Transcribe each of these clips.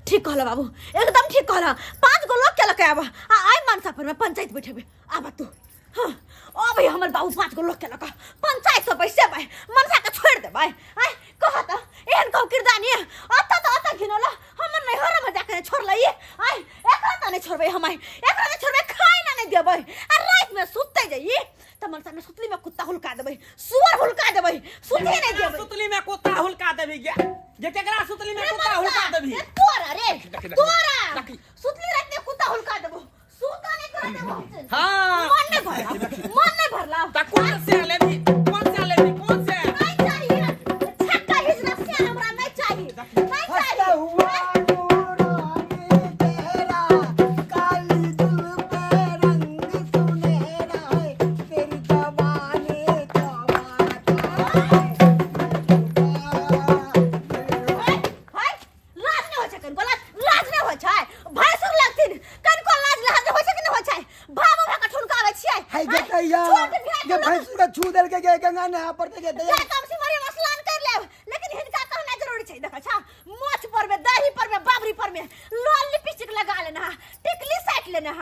ठीक कहला बाबू एकदम ठीक कहला 5 गो लोग के लके आबा आई मनसा पर में पंचायत बैठेबे आबा तू हां ओ भाई हमर बाबू 5 गो लोग के लका पंचायत से पैसे भाई मनसा के छोड़ दे भाई आई कहत एहन कौ किरदानी अत्ता तो अत्ता घिनला हमर नहीं हर मजा करे छोड़ लई आई एकरा त नहीं छोड़बे हम आई एकरा नहीं छोड़बे खाई ना नहीं देबे आ रात में सुतते जाई त मनसा के सुतली में कुत्ता हुलका देबे सुअर हुलका देबे सुते नहीं देबे सुतली में कुत्ता हुलका देबे जे केकरा सुतली में कुत्ता हुलका देबी तोरा रे तोरा सुतली रात में कुत्ता हुलका देबो सुता नहीं कर देबो हां मन नहीं भरला त कौन से लेबी कौन से नहीं चाहिए छक्का हिजरा से हमरा नहीं चाहिए नहीं चाहिए हुआ नूरानी तेरा काली जुल्फ पे रंग सुनहरा है तेरी जवानी हाय लाज नहीं हो छकन बोला लाज नहीं हो छै भाई सुन लगथिन कन को लाज लाज हो छै कि नहीं हो छै भाबो भका ठुनकावे छियै हाय गतैया ये भैंस का छू दल के गंगा नहा पड़ते के जा काम से मरे मसलान कर ले लेकिन हिनका कहना जरूरी छै देखा छा मोछ पर में दही पर में बाबरी पर में लाल लिपस्टिक लगा लेना टिकली सेट लेना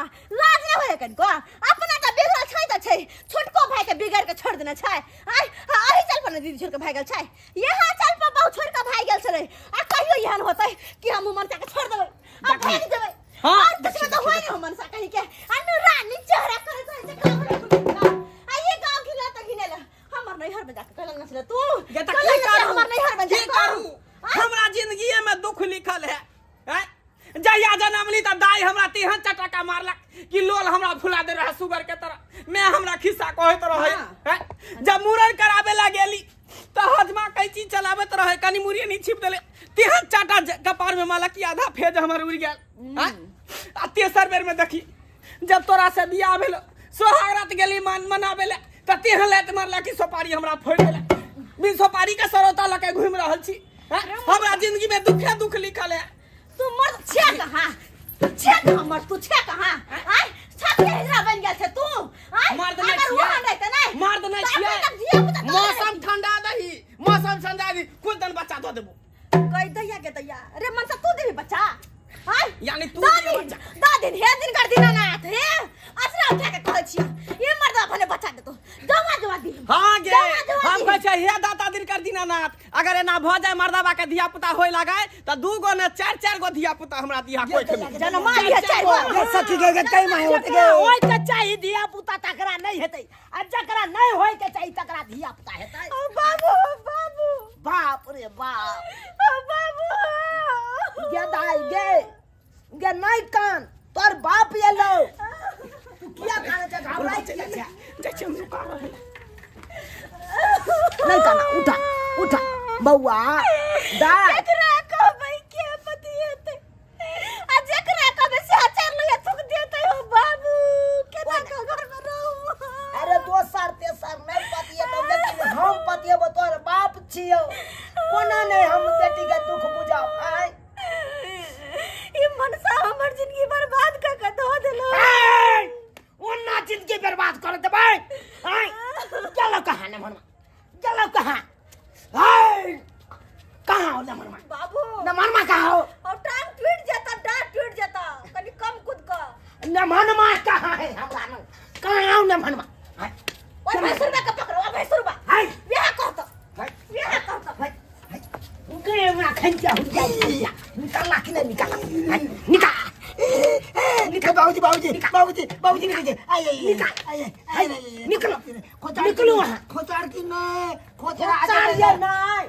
लाज नहीं होय कन को अपना का बिगड़ल छै त छै छोटको भाई के बिगाड़ के छोड़ देना छै आई आही चल पर दीदी छोड़ के भाग गेल छै यहां चल पर बहु छोड़ के भाग गेल छले आ कहियो यहां होतै कि हम मन के छोड़ देबै आ भाग देबै हां दुश्मन तो होय नहीं मन सा कहि के अनु रानी चेहरा करे छै काम आ ये गांव खिला त घिनेला हमर नैहर में जाके कहलन न तू ये त की करू हमर नैहर में की करू हमरा जिंदगी में दुख लिखल है हैं जहिया जनमली त दाई हमरा तेहन चटका मारलक कि लोल हमरा फुला दे रहा सुगर के तरह मैं हमरा खिस्सा कहत रहे हैं जब मुरन करावे ला गेली त हजमा कैची चलावत रहे कनी मुरिए नहीं छिप देले तेहन चाटा कपार में माला की आधा फेज हमर उड़ गेल हैं आ तेसर बेर में देखी जब तोरा से बियाह भेल सोहागरात गेली मनावे ले त तेहन लेत मारला कि सोपारी हमरा फोड़ देला बिन सोपारी के सरोता लके घूम रहल छी हमरा जिंदगी में दुख लिखल है तू मर्द छे कहां छे हमर तू छे कहां आई छत के हिजरा बन गेल छे तू आई मर्द अगर नहीं वहां नहीं त नहीं मर्द नहीं छिए मौसम ठंडा दही मौसम ठंडा दी कुल दिन बच्चा दो देबो कई दैया के दैया अरे मन से तू देबी बच्चा आई यानी तू दे बच्चा दा दिन हे दिन कर दिना ना थे असरा उठा के कहै छी ये मर्द अपने बच्चा दे तो जमा दी हां गे हम कहै छै हे दाता दिन कर दिना नाथ अगर एना भ जाय मर्दाबा के धिया पुता होय लगाय त 2 गो ने 4 गो धिया पुता हमरा दिया कोइ के जनमा लिया चाहि सखी के कई माय होत के होय के चाहि धिया पुता तकरा नहीं हेतै आ जकरा नहीं होय के चाहि तकरा धिया पुता हेतै ओ बाबू बाबू बाप रे बाप ओ बाबू गे दाई गे नहीं कान तोर बाप एलो किया काने छ घबराई छ जैसे हम रुका रहे नहीं काना उठा बौआ दाई जकरा कहबै के पति हेतै आ जकरा कहबै से आचार लगे थूक देतै हो बाबू केना का घर में रहू अरे दोसर तेसर नहीं पतिए तो लेकिन हम पतिए तोर बाप छियो कोना नहीं हम बेटी के दुख बुझाब आई ई मनसा हमर जिंदगी बर्बाद क के दो देलो ओन्ना जिंदगी बर्बाद कर दे भाई आई चलो कहां न मनमा चलो कहां हाय कहां हो न मनमा बाबू न मनमा कहां हो और टांग टूट जाता डांट टूट जाता कनी कम कूद का न मनमा कहां है हमरा न कहां न मनमा हाय ओए भैंसुरबा के पकड़ो ओ भैंसुरबा हाय बियाह कर तो हाय बियाह कर तो हाय उनके में खंजा हो जाए निकाल के निकाल निकाल निकल बाबूजी निकल निकलो निकलो वहां खोचार की नहीं खोचरा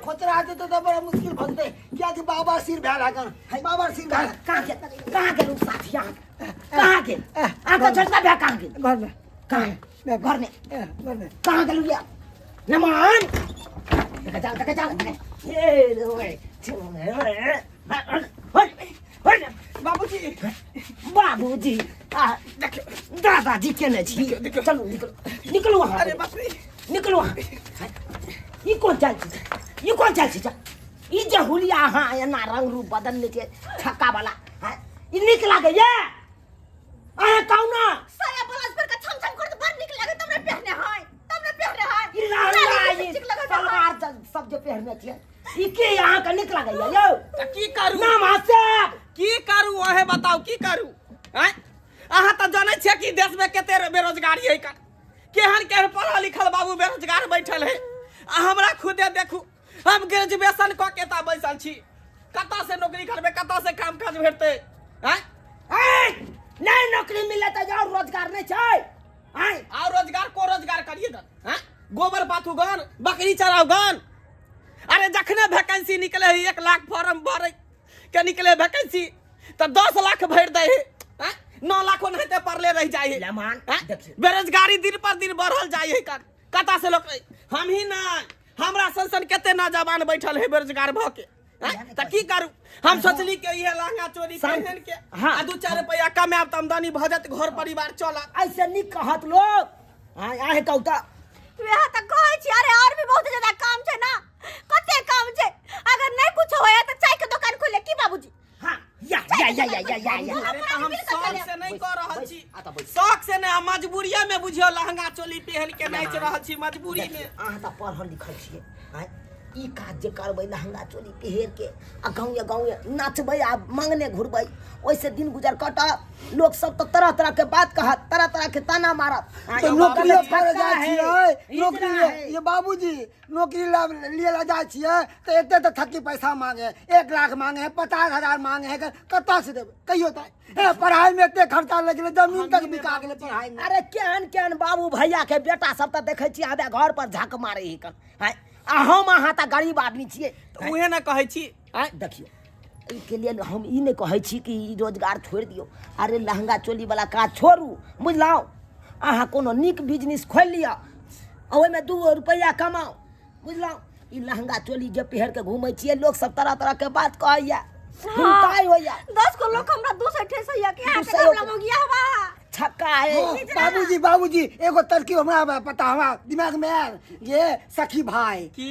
खोचरा तो बड़ा मुश्किल बनते क्या कि बाबा सिर भेला कर बाबा सिर भेला कहां के लोग साथी कहां के आंखों छोड़ता भे कहां के घर में कहां घर में कहां के लोग नमान चल ए बाबूजी दादाजी केने छी चलो निकलो वहां अरे बाप रे निकलो वहां ई कौन चल छी ई जे हुलिया हां एना रंग रूप बदलने के छक्का वाला ई निक लागे ये अरे कौना साया बलास पर का छम छम कर तो बड़ निक लागे तुमने पहने है ई सलवार सब जो पहनने छिए ई के यहां का निक लागे यो त की करू नाम हसे की है बताओ की करू हैं अहाँ तो जाने छे कि देश में केते बेरोजगारी है केहन केहन पढ़ल लिखल बाबू बेरोजगार बैठल है हमरा खुदे देखू हम ग्रेजुएशन क के ता बैसल छी कतऽ से नौकरी करबे कतऽ से काम काज भेटते हैं नहीं नौकरी मिले तो जाओ रोजगार नहीं छै और रोजगार को रोजगार करिए हैं गोबर पाथू गन बकरी चराओ गन अरे जखने वैकेंसी निकले है 1 लाख फॉर्म भरे के निकले वैकेंसी तो 10 लाख भर दे है 9 लाख नहीं पड़ले रह जाए बेरोजगारी दिन पर दिन बढ़ल जाए कता से लोग हम ही ना हमरा संसन केते नौजवान बैठल है बेरोजगार भ के त की करू हम सोचली के ये लहंगा चोरी पहन के आ 2-4 रुपया कमाब त आमदनी भ जात घर परिवार चलत ऐसे नहीं कहत लोग आए कहता वह त कहै छी अरे और भी बहुत ज्यादा काम छै ना कते काम छै अगर नहीं कुछ होया त चाय के दुकान खोले की बाबूजी हां या अरे तो हम शौक से नहीं कर रहल छी शौक से नहीं हम मजबूरिये में बुझियो लहंगा चोली पहन के नाच रहल छी मजबूरी में अहाँ त पढ़ल लिखल छियै हैं ई काज जे करबै लहंगा चोली पहिर के आ गाँव नाचबै आ मांगने घुरबै ओइसे दिन गुजर कटत लोग सब तो तरह तरह के बात कहत तरह तरह के ताना मारत तो नौकरी करे जाय छियै नौकरी ये बाबूजी नौकरी लिए ला जाय छियै तो एते तो थकी पैसा मांगे 1 लाख मांगे 50,000 मांगे है कतऽ से देबै कहियो त पढ़ाई में एते खर्चा लगे जमीन तक बिका गेलै पढ़ाई में अरे केहन बाबू भैया के बेटा सब त देखै छी आबे घर पर झक मारे ही कन हैं आ हम अहाँ त गरीब आदमी छियै तो उहे ना कहै छी देखियो के लिए हम ई नहीं कहै छी कि ई रोजगार छोड़ दियो अरे लहंगा चोली वाला काज छोड़ू बुझलौ अहाँ कोनो नीक बिजनेस खोल लिया ओहि में 2 रुपया कमाओ बुझलौ ई लहंगा चोली जे पहिर के घूमै छियै लोग सब तरह तरह के बात कहैया हुनकाई होइया 10 को लोग हमरा 200 ठेसैया के हाथ में प्रॉब्लम हो गया हवा छक्का है बाबूजी एगो तरकीब हमरा पता हमरा दिमाग में आयल ये सखी भाई की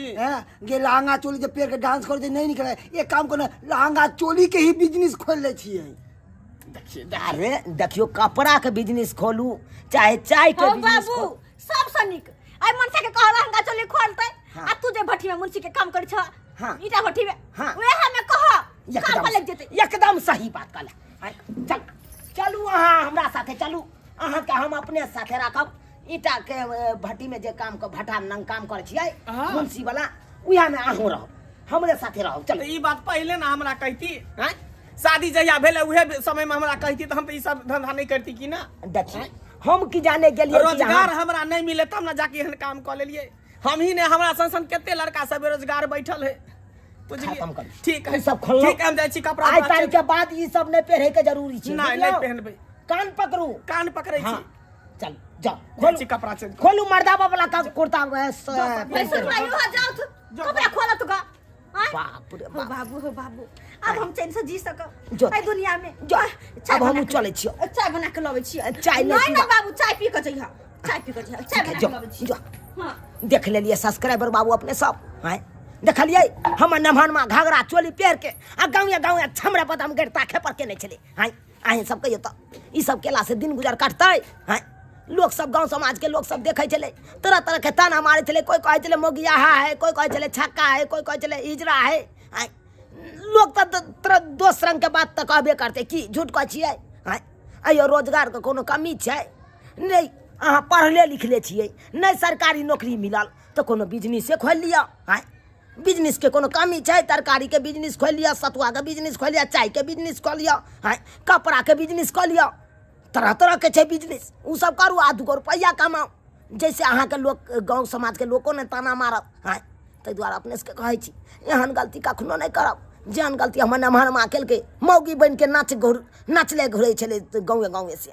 ये लहंगा चोली जे पेड़ के डांस कर जे नहीं निकले एक काम करो लहंगा चोली के ही बिजनेस खोल ले छियै अरे देखियो कपड़ा के बिजनेस खोलू चाहे चाय के बिजनेस बाबू सबसे निक आई मनसा के कहला लहंगा चोली खोलते आ तू जे भट्टी में मुंशी के काम कर छ ईटा भट्टी में ओहे हमें कह काम पर लग जेते एकदम सही बात कहला चल चलू अहाँ हमरा साथे चलू अहाँ के हम अपने साथे राखब ईटा के भट्टी में जे काम के भट्टा नंग काम करे छियै मुंशी वाला उहा में आहू रहब हमरे साथे रहब चल ई बात पहले ना हमरा कहती हैं शादी जहिया भेले उहे समय में हमरा कहती तो हम तो ई सब धंधा नहीं करती की ना देखिए हम की जाने गेलिए रोजगार हमरा नहीं मिले तब ना जाके एहन काम कर लेलिए हम ही ने हमरा संसन केते लड़का सब बेरोजगार बैठल है खत्म कर ठीक है सब खोलो ठीक हम जाय छी कपड़ा आज तारीख के बाद ई सब नहीं पहिरे के जरूरी छै नहीं पहनबै कान पकड़ू कान पकड़ै छी चल जाओ खोलो छी कपड़ा से खोलू मर्दाबा वाला का कुर्ता पैसा उठाइयो जाओ कपड़ा खोला तू का बाप रे बाबू हो बाबू अब हम चैन से जी सकब जो ए दुनिया में अब हम चले छियो चाय बना के लबै छी चाय नहीं ना बाबू चाय पी के जइहा चाय पी के जइहा चाय बना के लबै छी हां देख लेलिए सब्सक्राइबर बाबू अपने सब हैं देखलिए हम नमहन में घाघरा चोली पेर के आ गाँव छमड़ा पर हम गिरता खेपर के नहीं चले हैं अहीं सब कहियो तो ई सब केला से दिन गुजर कटते हैं लोग सब गांव समाज के लोग सब देखे चले तरह तरह के ताना मारे चले कोई कहे चले मोगिया है कोई कहे चले छक्का है कोई कहे चले इजरा है लोग तो दोस्त रंग के बात तो कहबे करते की झूठ कह छियै हैं अयो रोजगार के कोनो कमी छै नहीं अहाँ पढ़ले लिखले छियै नहीं सरकारी नौकरी मिलल तो कोनो बिजनेसे खोल लिया हैं बिजनेस के कोनो कमी छै तरकारी के बिजनेस खोल लिया सतुआ के बिजनेस खोल लिया चाय के बिजनेस खोल लिया हैं कपड़ा के बिजनेस खोल लिया तरह तरह के छै बिजनेस उ सब करू आ 2 रुपया कमाओ जैसे अहाँ के लोग गाँव समाज के लोगों ने ताना मारत हैं ताहि दुआरे अपने से कहै छी एहन गलती कखनो नहीं करब जेहन गलती हमर नमहर माँ केलकै मौगी बन के नाचले घुरै छलै गाँवे से